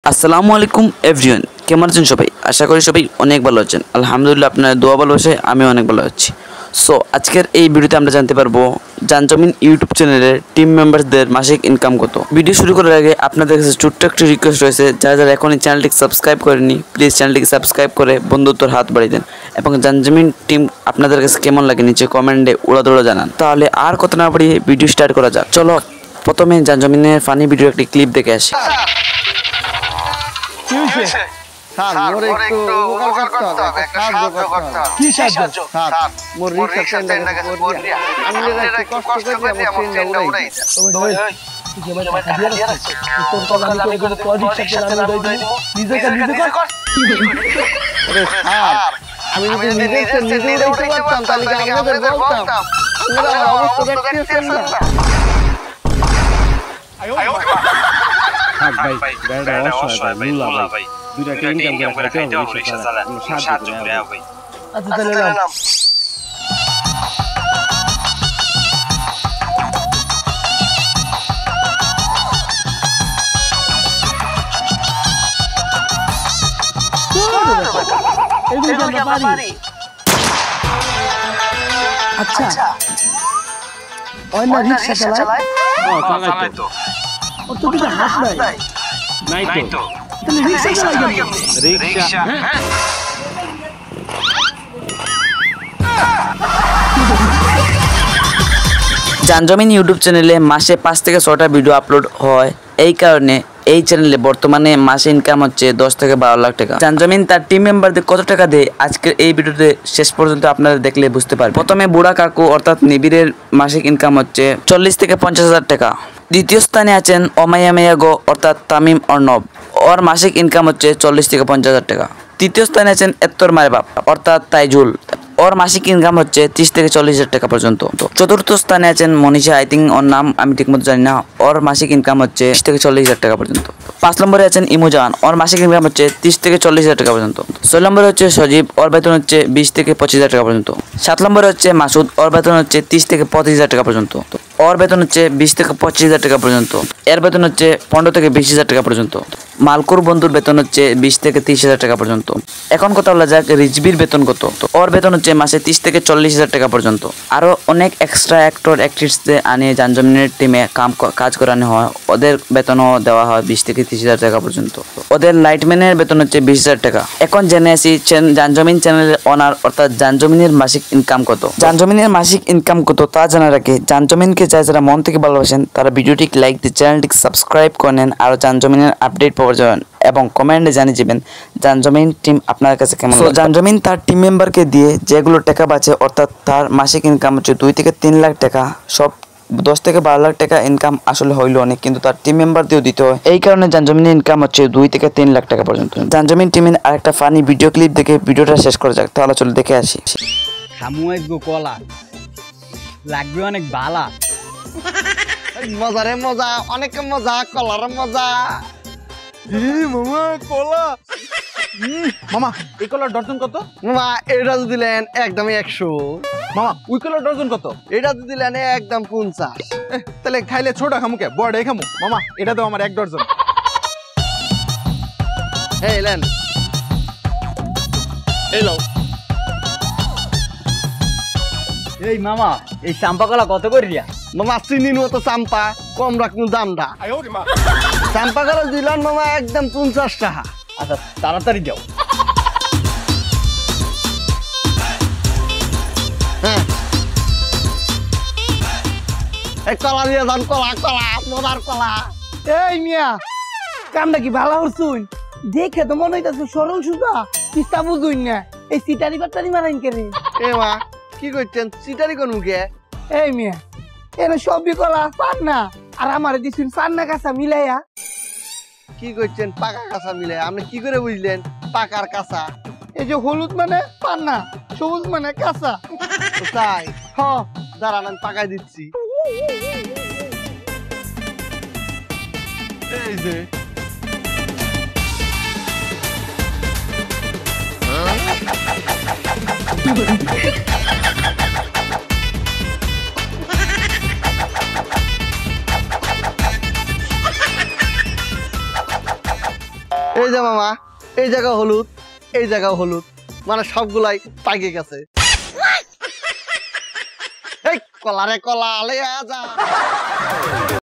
আসসালামু আলাইকুম এভরিওয়ান, কেমন আছেন সবাই? আশা করি সবাই অনেক ভালো আছেন। আলহামদুলিল্লাহ, আপনার দোয়া ভালোবাসায় আমি অনেক ভালো আছি। সো আজকের এই ভিডিওতে আমরা জানতে পারবো জানজমিন ইউটিউব চ্যানেলের টিম মেম্বারদের মাসিক ইনকাম কত। ভিডিও শুরু করার আগে আপনাদের কাছে ছোট্ট একটি রিকোয়েস্ট রয়েছে, যারা যারা এখন এই চ্যানেলটিকে সাবস্ক্রাইব করেনি, প্লিজ চ্যানেলটিকে সাবস্ক্রাইব করে বন্ধুত্বর হাত বাড়িয়ে দেন এবং জানজমিন টিম আপনাদের কাছে কেমন লাগে নিচে কমেন্টে উড়াদৌড়া জানান। তাহলে আর কথা না বাড়িয়ে ভিডিও স্টার্ট করা যাক। চলো প্রথমে জানজমিনের ফানি ভিডিও একটি ক্লিপ দেখে আসি। আচ্ছা অন্য রিক্সা চালায় তো ওর তো কিছু হাত নাই নাই তো তাহলে রিক্সা চালায় রিকশা জানজমিন ইউটিউব চ্যানেলে মাসে 5 থেকে 6টা ভিডিও আপলোড হয়। এই কারণে এই চ্যানেলে বর্তমানে মাসে ইনকাম হচ্ছে 10 থেকে 12 লাখ টাকা। জানজমিন তার টিম মেম্বারদের কত টাকা দেয় আজকের এই ভিডিওতে শেষ পর্যন্ত আপনারা দেখলে বুঝতে পারবেন। প্রথমে বুড়া কাকু অর্থাৎ নিবিড়ের মাসিক ইনকাম হচ্ছে 40 থেকে 50,000 টাকা। দ্বিতীয় স্থানে আছেন অমাইয়া মেয়াগো অর্থাৎ তামিম অর্ণব, ওর মাসিক ইনকাম হচ্ছে 40 থেকে 50,000 টাকা। তৃতীয় স্থানে আছেন এত্তর মায়ের বাপ অর্থাৎ তাইজুল, ওর মাসিক ইনকাম হচ্ছে 30 থেকে 40,000 টাকা পর্যন্ত। চতুর্থ স্থানে আছেন মনীষা, আই থিঙ্ক ওর নাম আমি ঠিকমতো জানি না, ওর মাসিক ইনকাম হচ্ছে 30 থেকে 40,000 টাকা পর্যন্ত। 5 নম্বরে আছেন ইমুজান, ওর মাসিক ইনকাম হচ্ছে 30 থেকে 40,000 টাকা পর্যন্ত। 6 নম্বরে হচ্ছে সজীব, ওর বেতন হচ্ছে 20 থেকে 25,000 টাকা পর্যন্ত। 7 নম্বরে হচ্ছে মাসুদ, ওর বেতন হচ্ছে 30 থেকে 35,000 টাকা পর্যন্ত। ওর বেতন হচ্ছে 20 থেকে 25,000 টাকা পর্যন্ত। এর বেতন হচ্ছে 15 থেকে 20,000 টাকা পর্যন্ত। মালকুর বন্ধুর বেতন হচ্ছে 20 থেকে 30,000 টাকা পর্যন্ত। এখন কথা বলা যাক রিজবির বেতন কত। ওর বেতন হচ্ছে মাসে 30 থেকে 40,000 টাকা পর্যন্ত। আরো অনেক এক্সট্রা অ্যাক্টর অ্যাক্ট্রেসদের আনিয়ে জানজমিনের টিমে কাজ করানো হয়, ওদের বেতনও দেওয়া হয় 20 থেকে 30,000 টাকা পর্যন্ত। ওদের লাইটম্যানের বেতন হচ্ছে 20,000 টাকা। এখন জেনে আসি জানজমিন চ্যানেলের ওনার অর্থাৎ জানজমিনের মাসিক ইনকাম কত। জানজমিনের মাসিক ইনকাম কত তা জানার আগে জানজমিনকে যারা মন থেকে ভালোবাসেন তারা ভিডিওটি লাইক দিয়ে চ্যানেলটিকে সাবস্ক্রাইব করে নেন আর জানজমিনের আপডেট পাওয়ার জন্য এবং কমেন্টে জানিয়ে যাবেন জানজমিন টিম আপনার কাছে কেমন। জানজমিন তার টিম মেম্বারকে দিয়ে যেগুলো টাকা বাঁচে অর্থাৎ তার মাসিক ইনকাম হচ্ছে 2 থেকে 3 লাখ টাকা, সব 10 থেকে 12 লাখ টাকা ইনকাম আসলে হইলো অনেক, কিন্তু তার টিম মেম্বার দিয়েও দিতে হয়। এই কারণে জানজমিনের ইনকাম হচ্ছে 2 থেকে 3 লাখ টাকা পর্যন্ত। জানজমিন টিমের আরেকটা ফানি ভিডিও ক্লিপ দেখে ভিডিওটা শেষ করা যাক। তাহলে চলো দেখে আসি। খামুয়াইব কলা লাগবে অনেক বালা। মজা রে মজা, অনেক মজা, কলার মজা। মামা কলা মামা এই কলার ডজন কত? মামা এটা তো দিলেন একদমই 100। মামা ওই কলার ডজন কত? এটা তো দিলেন একদম 50। তাহলে খাইলে ছোট খামুকে বড় খামু। মামা এটা তো আমার 1 ডজন। এই লেন এলো। এই মামা এই চাম্পা কলা কত করিয়া? মামা চিনি মতো চাম্পা কম রাখুন দামটা। চাম্পা কলা দিলেন মামা একদম 50 টাকা। আচ্ছা তাড়াতাড়ি যাও। হ্যাঁ এই কলা দিয়ে যান, কলা কলা মজার কলা। এই মিয়া কামটা কি ভালো হরছুন? দেখে তো মনে হইতাছে সরল সুজা, তিস্তা বুঝুন না। এই সিটারি বাটারি মারাইন কেরে? এ মা কি করছেন? সিটারি কোন মুখে? এই মিয়া এনে সবই কলা পান না, আর আমার দিছুন পান না কাঁচা মিলাইয়া। কি করছেন? পাকা কাঁচা মিলে আপনি কি করে বুঝলেন পাকার কাঁচা? এই যে হলুদ মানে পান না, সবুজ মানে কাঁচা। তাই হ দাঁড়ান আমি পাকাই দিচ্ছি। এই যে এই যে মামা এই জায়গা হলুদ এই জায়গা হলুদ মানে সবগুলাই পাইকে গেছে এই কলা রে কলা আলে আজা